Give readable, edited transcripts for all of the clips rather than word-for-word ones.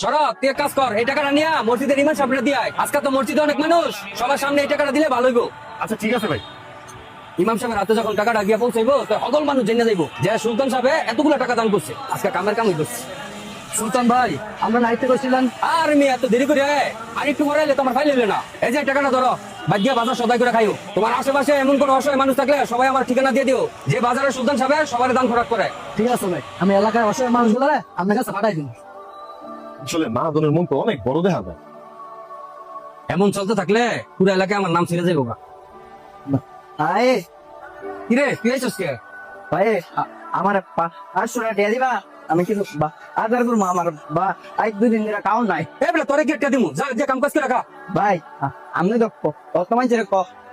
শরৎ তুই এক কাজ কর, এই টাকাটা নিয়ে মসজিদের ইমাম সাহেবরে দিয়ে আয়। আজকে তো মসজিদে অনেক মানুষ, সবার সামনে এই টাকাটা দিলে ভালো হইব। আচ্ছা ঠিক আছে ভাই। ইমাম সাহেবের হাতে যখন টাকাটা গিয়ে পৌঁছাইবো তো সকল মানুষ জেনে যাইবো যে সুলতান সাহেব এতগুলো টাকা দান করছে। আজকে কামের কাম হইতেছে। সুলতান ভাই, আমরা নাইতে করছিলাম আর আমি এত দেরি করে আর একটু পরে এলে তোমার ফাইল এলে না। এই যে টাকাটা ধরো, বাদ দিয়ে বাজার সদাই করে খাইও। তোমার আশেপাশে এমন কোন অসহায় মানুষ থাকলে সবাই আমার ঠিকানা দিয়ে দিও, যে বাজারে সুলতান সাহেব সবাই দান খরচ করে। ঠিক আছে ভাই, আমি এলাকার অসহায় মানুষগুলো আপনার কাছে পাঠাই দিন। আসলে মাহাজনের মন তো অনেক বড় দেখা যায়। এমন চলতে থাকলে পুরো এলাকায় আমার নাম ছিঁড়ে যাবো। ভাই কিরে তুই আইসস কে? ভাই আমার 500 টাকা দিয়ে দিবা, আমি কিছু আদার করবো। আমার বা আজ 2 দিন ধরে কাউন নাই। এ বেটা তোরে গেট কে দিমু, যা যে কাম কাজ করে রাখা। ভাই আপনি তো কত মানুষের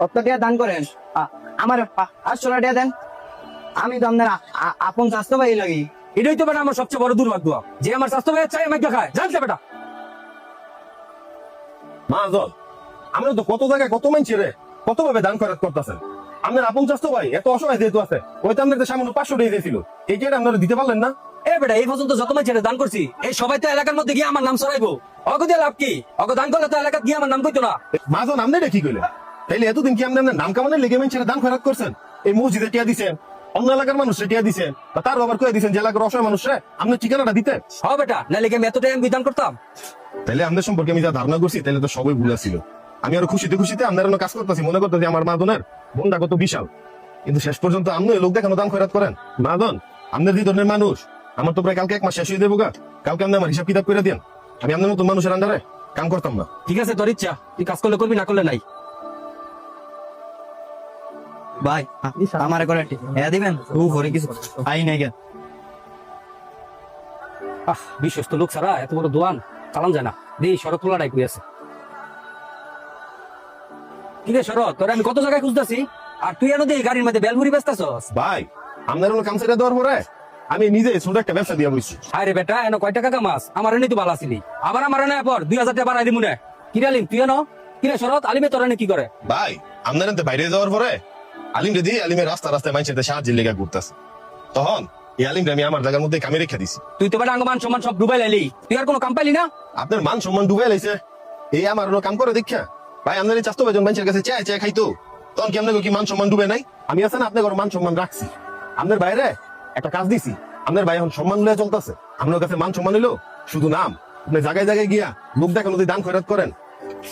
কত টাকা দান করেন, আমার 500 টাকা দিয়ে দেন। আমি তো আপনার আপন স্বাস্থ্য ভাই লাগি। এটাই তো বেটা আমার সবচেয়ে বড় দুর্ভাগ্য, যে আমার স্বাস্থ্য ভাই চাই আমাকে খায়। জানছে বেটা মাহাজন, আমরা তো কত জায়গায় কত মানছি রে, কত ভাবে দান খরচ করতেছেন। আপনার আপন চাস্তো ভাই এত অসহায় যেহেতু আছে, ওই তো আপনাদের সামান্য 500 টাকা দিয়েছিল, এই যে আপনারা দিতে পারলেন না। এ বেটা এই পর্যন্ত যত মাই ছেড়ে দান করছি, এই সবাই তো এলাকার মধ্যে গিয়ে আমার নাম ছড়াইবো। অগ দিয়ে লাভ কি? অগ দান করলে তো এলাকাত গিয়ে আমার নাম কইতো না। মাহাজন আপনি এটা কি কইলেন? তাইলে এতদিন কি আপনার নাম কামানের লেগে মানছেন দান খরচ করছেন? এই মসজিদে টিয়া দিছেন, অন্য এলাকার মানুষে টিয়া দিছেন, বা তার আবার কয়ে দিছেন যে এলাকার অসহায় মানুষে আপনার ঠিকানাটা দিতে। হ বেটা, নাইলে কি আমি এত টাইম বিধান করতাম? তাইলে আপনাদের সম্পর্কে আমি যা ধারণা করছি তাহলে তো সবাই ভুল ছিল। আমি আরো খুশিতে খুশিতে আপনার কাজ করতেছি, মনে করতেছি আমার মাহাজনের বোনটা কত বিশাল, কিন্তু শেষ পর্যন্ত আপনি লোক দেখানো দান খয়রাত করেন। মাহাজন আপনার যে ধরনের মানুষ, আমার তো প্রায় কালকে 1 মাস শেষ হয়ে দেবো গা। কালকে আপনি আমার হিসাব কিতাব করে দেন, আমি আপনার মতো মানুষের আন্ডারে কাম করতাম না। ঠিক আছে তোর ইচ্ছা, তুই কাজ করলে করবি, না করলে নাই। ভাই আমার করে দিবেন ঘরে কিছু আই নাই কেন? বিশ্বস্ত লোক ছাড়া এত বড় দোয়ান চালান যায় না। দেই শরৎ তোলাটাই কই আছে। কি রে শরৎ, তোর আমি কত জায়গায় খুঁজতেছি, আর তুই এনে দিয়ে গাড়ির মধ্যে বেলভুরি ব্যস্তাছস। ভাই আপনার কাম সেটা দেওয়ার পরে আমি নিজে ছোট একটা ব্যবসা দিয়ে বসছি। আরে বেটা এনে কয় টাকা কামাস? আমার এনে তুই ভালো আসিলি, আবার আমার এনে পর 2000 টাকা বাড়াই দিমু না। কিরে আলিম তুই এনো? কিরে শরৎ, আলিমে তোর এনে কি করে? ভাই আপনার বাইরে যাওয়ার পরে আলিম রে দিয়ে আলিমের রাস্তা রাস্তায় মাইছে সাহায্যের লেগে ঘুরতেছে, তখন এই আলিম আমি আমার জায়গার মধ্যে কামে রেখে দিছি। তুই তো বেটা আঙ্গমান সম্মান সব ডুবাই লাইলি, তুই আর কোনো কাম পাইলি না? আপনার মান সম্মান ডুবে লাইছে এই আমার কাম করে দেখা। ভাই আপনার এই চাস্তো বেজন মানুষের কাছে চায় চায় খাইতো, তখন কি আপনাকে কি মান সম্মান ডুবে নাই? আমি আছে না আপনার মান সম্মান রাখছি। আপনার বাইরে একটা কাজ দিছি, আপনার ভাই এখন সম্মান লয়ে চলতেছে, আপনার কাছে মান সম্মান হইলো শুধু নাম। আপনি জায়গায় জায়গায় গিয়া লোক দেখানো যদি দান খয়রাত করেন,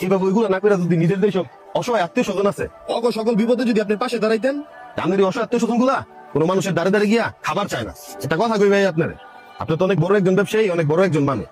এইভাবে ওইগুলো না করে যদি নিজের দেশ অসহায় আত্মীয় স্বজন আছে অগ সকল বিপদে যদি আপনার পাশে দাঁড়াইতেন, আপনার এই অসহায় আত্মীয় স্বজন গুলা কোনো মানুষের দাঁড়ে দাঁড়িয়ে গিয়া খাবার চায় না। এটা কথা কই ভাই আপনার, আপনি তো অনেক বড় একজন ব্যবসায়ী, অনেক বড় একজন মানুষ।